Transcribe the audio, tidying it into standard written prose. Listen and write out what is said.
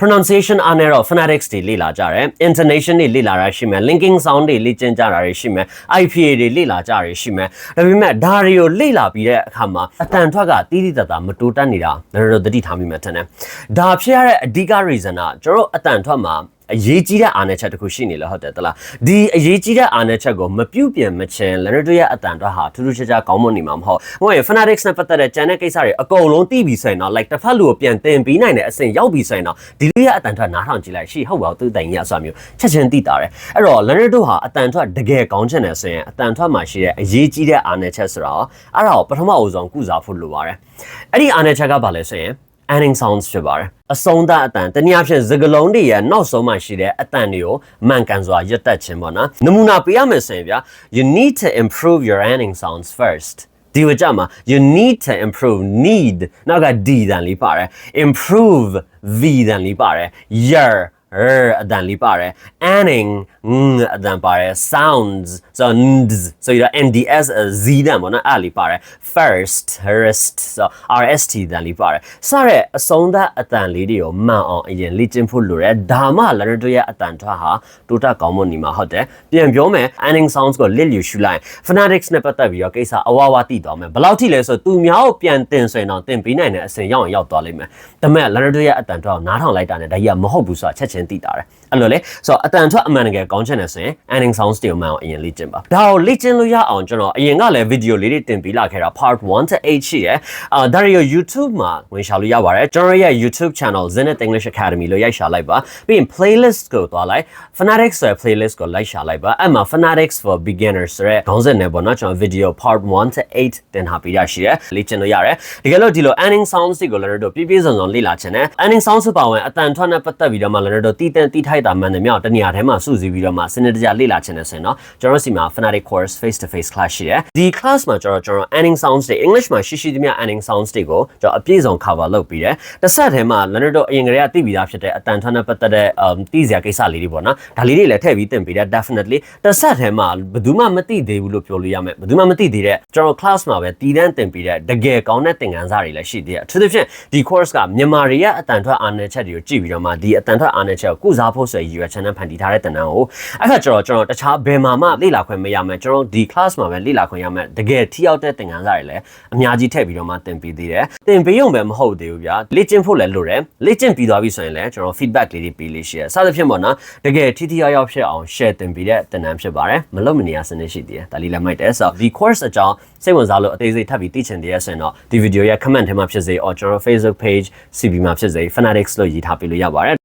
pronunciation အားနဲ့တော့ phonetics တွေလေ့လာကြတယ် intonation တွေလေ့လာတာရှိမယ် linking sound တွေလေ့ကျင့်ကြတာရှိမယ် IPA တွေလေ့လာကြတာရှိမယ်ဒါပေမဲ့ဒါတွေကိုလေ့လာပြီးတဲ့အခါမှာအတန်ထွက်ကတီးတီးတတ်တာမတိုးတက်နေတာလည်းတော့သတိထားမိမှထင်တယ်ဒါဖြစ်ရတဲ့အဓိက reason ကကျွန်တော်အတန်ထွက်မှာအရေးကြီးတဲ့အားနည်းချက်တစ်ခုရှိနေလို့ဟုတ်တယ်တလားဒီအရေးကြီးတဲ့အားနည်းချက်ကိုမပြုတ်ပြင်မချင်းလန်တို့ရဲ့အတန်အတွက်ဟာထူးထူးခြားခြားကောင်းမွန်နေမှာမဟုတ်ဘူး။ phonetics နဲ့ပတ်သက်တဲ့ကျန်တဲ့ကိစ္စတွေအကုန်လုံးသိပြီဆိုရင်တော့ like တစ်ဖက်လူကိုပြန်သင်ပြီးနိုင်တဲ့အဆင့်ရောက်ပြီဆိုရင်တော့ဒီလိုရဲ့အတန်ထွက်နားထောင်ကြည့်လိုက်ရှိဟုတ်ပါဘူးသူတိုင်ကြီးအစွာမျိုးချက်ချင်းသိတာတယ်။အဲ့တော့လန်တို့ဟာအတန်ထွက်တကယ်ကောင်းချင်တယ်ဆိုရင်အတန်ထွက်မှာရှိတဲ့အရေးကြီးတဲ့အားနည်းချက်ဆိုတော့အဲ့ဒါကိုပထမအဦးဆုံးကုစားဖို့လိုပါတယ်။အဲ့ဒီအားနည်းချက်ကဘာလဲဆိုရင်ending sounds ဖြစ်ပါတယ်အဆုံးသတ်အတန်တနည်းအားဖြင့်စကားလုံးတွေရဲ့နောက်ဆုံးမှရှိတဲ့အတန်တွေကိုမှန်ကန်စွာရွတ်တက်ခြင်းပေါ့နော်နမူနာပေးရမယ်ဆိုရင်ဗျာ you need to improve your ending sounds first ဒီဝကြမှာ you need to improve need နောက်က d တန်လေးပါတယ် improve v တန်လေးပါတယ် yourအတန်လေးပါတယ် ending အတန်ပါတယ် sounds so nds so you nds z တန်ပေါ့နော်အဲ့လေးပါတယ် first rest so rst တန်လေးပါတယ်စတဲ့အဆုံးသတ်အတန်လေးတွေကိုမှန်အောင်အရင်လေ့ကျင့်ဖို့လိုတယ်ဒါမှလည်းတို့ရဲ့အတန်ထွက်ဟာတိုးတက်ကောင်းမွန်နေမှာဟုတ်တယ်ပြန်ပြောမယ် ending sounds ကိုလစ်လျူရှုလိုက် phonetics နဲ့ပတ်သက်ပြီးတော့ကိစ္စအဝဝသိသွားမယ်ဘယ်လောက်ထိလဲဆိုသူများကိုပြန်တင်ဆိုရင်တော့တင်ပေးနိုင်တဲ့အဆင့်ရောက်ရင်ရောက်သွားလိမ့်မယ်ဒါမဲ့လည်းတို့ရဲ့အတန်ထွက်ကိုနားထောင်လိုက်တာနဲ့ဒါကြီးကမဟုတ်ဘူးဆိုတာချက်ချင်းသိတာတယ်အဲ့လိုလေဆိုတော့အတန်ထွက်အမှန်တကယ်ကောင်းချင်တယ်ဆိုရင် ending sounds တွေကိုမှန်အောင်အရင်လေ့ကျင့်ပါဒါကိုလေ့ကျင့်လို့ရအောင်ကျွန်တော်အရင်ကလည်း video လေးတွေတင်ပေးလာခဲ့တာ part 1 to 8ရှိတယ်ဒါရီကို YouTube မှာဝင်ရှာလို့ရပါတယ်ကျွန်တော်ရဲ့ YouTube channel Zenith English Academy လို့ရိုက်ရှာလိုက်ပါပြီးရင် playlist ကိုသွားလိုက် phonetics ဆိုတဲ့ playlist ကိုလိုက်ရှာလိုက်ပါအဲ့မှာ phonetics for beginners ဆိုတဲ့ခေါင်းစဉ်နဲ့ပေါ့နော်ကျွန်တော် video part 1 to 8တင်ထားပေးရရှိတယ်လေ့ကျင့်လို့ရတယ်တကယ်လို့ဒီလို ending sounds တွေကိုလည်းတို့ပြည့်ပြည့်စုံစုံလေ့လာချင်တယ် ending sounds ဆိုပါဝင်အတန်ထွက်နဲ့ပတ်သက်ပြီးတော့မှလည်းတို့တီးတန့်တီးထိုက်တာမှန်တယ်မြောက်တနေရာထဲမှာစုစည်းပြီးတော့မှစနစ်တကျလေ့လာချင်တယ်ဆိုရင်တော့ကျွန်တော်စီမှာ phonetic course face to face class ရှိတယ်ဒီ class မှာကျွန်တော် ending sounds တွေ English မှာရှိသမျှ ending sounds တွေကိုကျွန်တော်အပြည့်စုံ cover လုပ်ပြီးတယ်တစ်ဆက်ထဲမှာလည်းတို့အရင်ကတည်းကသိပြီးသားဖြစ်တဲ့အတန်ထွက်နဲ့ပတ်သက်တဲ့သိစရာကိစ္စလေးတွေပေါ့နော်ဒါလေးတွေလည်းထည့်ပြီးသင်ပေးတယ် definitely တစ်ဆက်ထဲမှာဘယ်သူမှမသိသေးဘူးလို့ပြောလို့ရမယ်ဘယ်သူမှမသိသေးတဲ့ကျွန်တော် class မှာပဲတည်တန်းသင်ပေးတဲ့တကယ်ကောင်းတဲ့သင်ခန်းစာတွေလည်းရှိသေးတယ်အထူးသဖြင့်ဒီ course ကမြန်မာတွေရဲ့အတန်ထွက်အားနည်းချက်တွေကိုကြည့်ပြီးတော့မှဒီအတန်ထွက်အားနည်းချက်ကိုကုစားဖို့ဆိုရည်ရွယ်ချက်နဲ့ဖန်တီးထားတဲ့သင်တန်းကိုအဲ့ခါကျွန်တော်တခြားဘယ်မှာမှလေ့လာခွင့်မရမယ်ကျွန်တော်ဒီ class မှာပဲလေ့လာခွင့်ရမယ်တကယ်ထိရောက်တဲ့သင်ခန်းစာတွေလည်းအများကြီးထည့်ပြီးတော့မှသင်ပေးသေးတယ်သင်ပေးရုံပဲမဟုတ်သေးဘူးဗျာလေ့ကျင့်ဖို့လည်းလိုတယ်လေ့ကျင့်ပြီးသွားပြီဆိုရင်လည်းကျွန်တော် feedback လေးတွေပေးလေးရှိရစသဖြင့်ပေါ့နော်တကယ်ထိထိရောက်ရောက်ဖြစ်အောင် share သင်ပေးတဲ့သင်တန်းဖြစ်ပါတယ်မလို့မနေရစနစ်ရှိသေးတယ်ဒါလေးလည်းမိုက်တယ်ဆိုတော့ဒီ course အကြောင်းစိတ်ဝင်စားလို့အသေးစိတ်ထပ်ပြီးသိချင်သေးရဆိုရင်တော့ဒီ video ရဲ့ comment ထဲမှာဖြစ်စေ or ကျွန်တော် Facebook page CB မှာဖြစ်စေ phonetics လို့ရေးထားပေးလို့ရပါတယ်